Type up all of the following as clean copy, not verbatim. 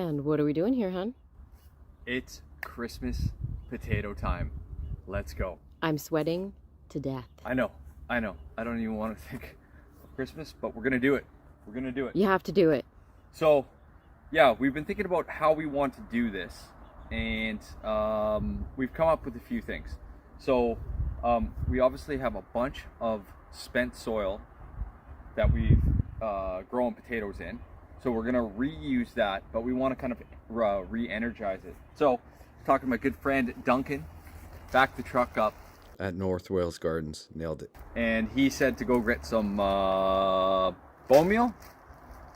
And what are we doing here, hon? It's Christmas potato time. Let's go. I'm sweating to death. I know. I don't even want to think of Christmas, but we're gonna do it. We're gonna do it. You have to do it. So, yeah, we've been thinking about how we want to do this, and we've come up with a few things. So, we obviously have a bunch of spent soil that we've grown potatoes in. So we're gonna reuse that, but we want to kind of re-energize it. So, talking to my good friend Duncan, backed the truck up at North Wales Gardens. Nailed it. and he said to go get some bone meal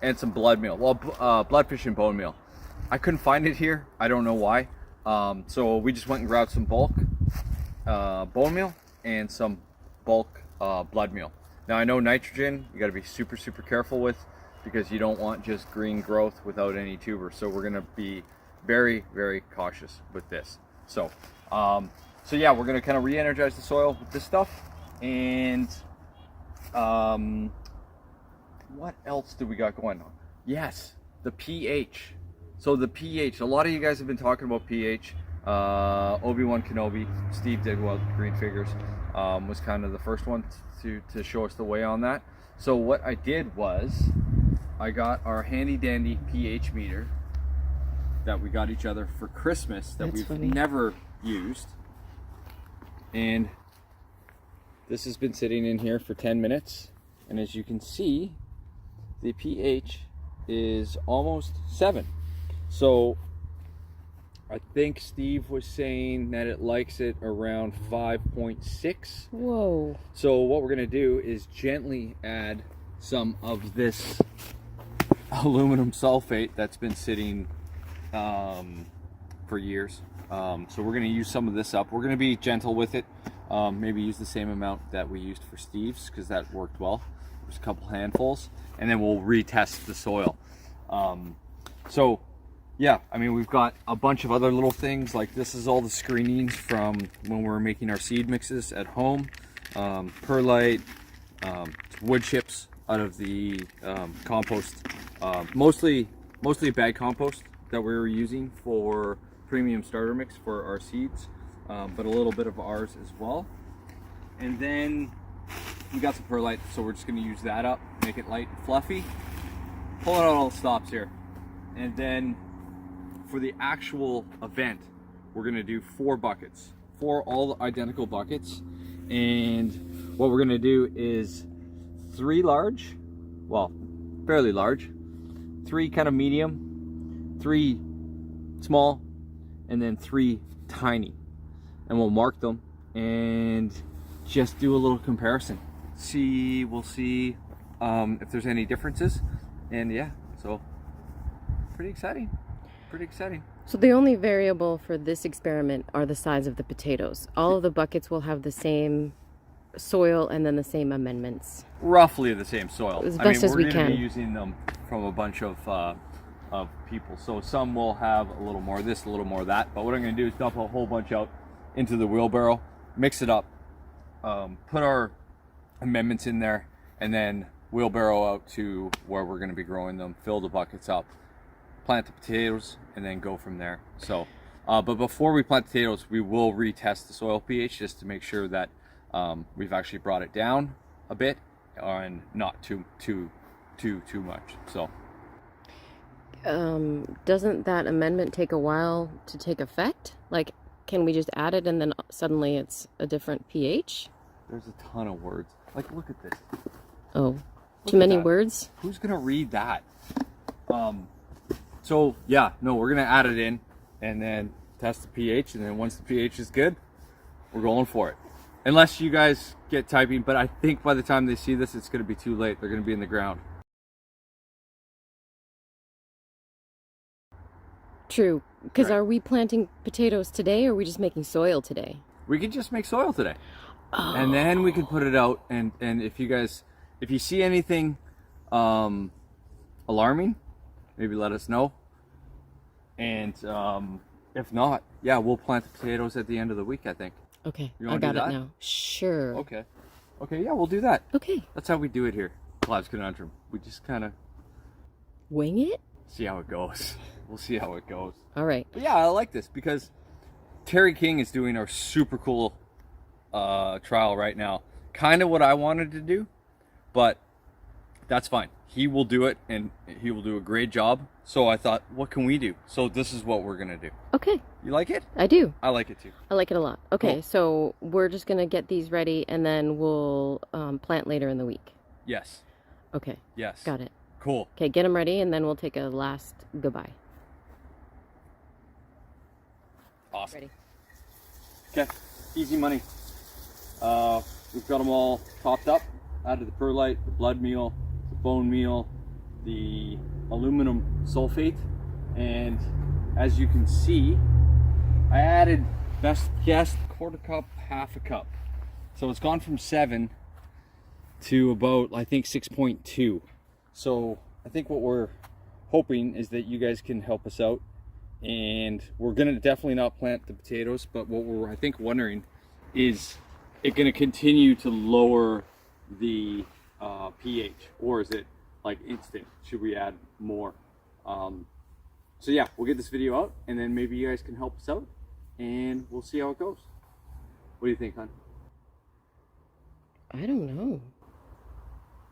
and some blood meal. Well, bloodfish and bone meal. I couldn't find it here. I don't know why. So we just went and grabbed some bulk bone meal and some bulk blood meal. Now I know nitrogen you got to be super careful with, because you don't want just green growth without any tuber. So we're gonna be very cautious with this. So so yeah, we're gonna kind of re-energize the soil with this stuff. And what else do we got going on? Yes, the pH. So the pH, a lot of you guys have been talking about pH. Obi-Wan Kenobi, Steve Digwell, Green Figures, was kind of the first one to show us the way on that. So what I did was I got our handy dandy pH meter that we got each other for Christmas that That's we've funny. never used. And this has been sitting in here for 10 minutes. And as you can see, the pH is almost 7. So I think Steve was saying that it likes it around 5.6. Whoa. So what we're gonna do is gently add some of this aluminum sulfate that's been sitting for years. So we're gonna use some of this up. We're gonna be gentle with it. Maybe use the same amount that we used for Steve's, because that worked well. There's a couple handfuls, and then we'll retest the soil. So yeah, I mean, we've got a bunch of other little things, like this is all the screenings from when we were making our seed mixes at home. Perlite, wood chips out of the compost, mostly bag compost that we were using for premium starter mix for our seeds, but a little bit of ours as well. And then we got some perlite, so we're just going to use that up, make it light and fluffy. Pulling out all the stops here. And then for the actual event, we're going to do 4 buckets, 4 all identical buckets. And what we're going to do is 3 large, well, fairly large, 3 kind of medium, 3 small, and then 3 tiny. And we'll mark them and just do a little comparison. We'll see if there's any differences. And yeah, so pretty exciting. So the only variable for this experiment are the size of the potatoes. All of the buckets will have the same soil and then the same amendments. Roughly the same soil. As best as we we're going to can. be using them from a bunch of people. So some will have a little more of this, a little more of that. But what I'm going to do is dump a whole bunch out into the wheelbarrow, mix it up, put our amendments in there, and then wheelbarrow out to where we're going to be growing them, fill the buckets up, plant the potatoes, and then go from there. So, but before we plant potatoes, we will retest the soil pH just to make sure that we've actually brought it down a bit and not too much. So, Doesn't that amendment take a while to take effect? Like, can we just add it and then suddenly it's a different pH? there's a ton of words. Like, look at this. Oh, Look too at many that. words? Who's gonna read that? So yeah, no, we're gonna add it in and then test the pH, and then once the pH is good, we're going for it. Unless you guys get typing, but I think by the time they see this, it's gonna be too late. They're gonna be in the ground. True. Because Right. are we planting potatoes today or are we just making soil today? We could just make soil today. Oh. And then we can put it out, and if you see anything alarming, maybe let us know. And if not, yeah, we'll plant the potatoes at the end of the week, I think. Okay, You I wanna got do it that? now. Sure. Okay, yeah, we'll do that. Okay. That's how we do it here, Lives Conundrum. We just kind of Wing it? see how it goes. We'll see how it goes. All right. But yeah, I like this because Terry King is doing our super cool trial right now. Kind of what I wanted to do, but that's fine. He will do it, and he will do a great job. So I thought, what can we do? So this is what we're gonna do. Okay. You like it? I do. I like it too. I like it a lot. Okay, Cool. so we're just gonna get these ready, and then we'll plant later in the week. Yes. Okay. Yes. Got it. Cool. Okay, get them ready, and then we'll take a last goodbye. Awesome. Ready. Okay. Easy money. We've got them all topped up. Added the perlite, the blood meal, the bone meal, the aluminum sulfate, and as you can see, I added best guess quarter cup, half a cup. So it's gone from 7 to about, I think, 6.2. So I think what we're hoping is that you guys can help us out, and we're gonna definitely not plant the potatoes, but what we're, I think, wondering is it gonna continue to lower the pH, or is it like instant? Should we add more? So yeah, we'll get this video out, and then maybe you guys can help us out, and we'll see how it goes. What do you think, hon? I don't know.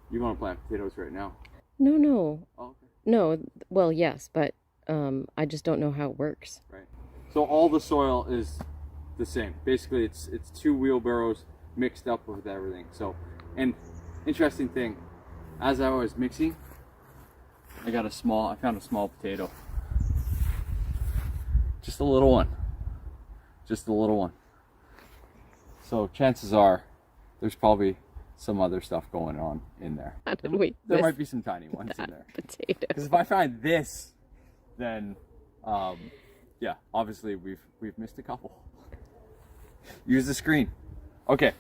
You want to plant potatoes right now? No. Oh, okay. No. Well, yes, but I just don't know how it works. Right. So all the soil is the same. Basically, it's 2 wheelbarrows mixed up with everything. So, and interesting thing, as I was mixing, I found a small potato. Just a little one. Just a little one. So chances are there's probably some other stuff going on in there. How did we There miss might be some tiny ones in there. potato? Because if I find this, then yeah, obviously we've missed a couple. Use the screen. Okay.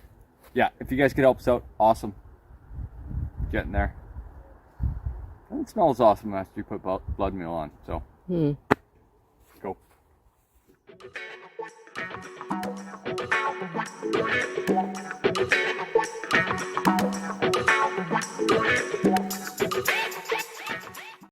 Yeah, if you guys could help us out, awesome. Getting there. And it smells awesome after you put blood meal on. So Hmm. go.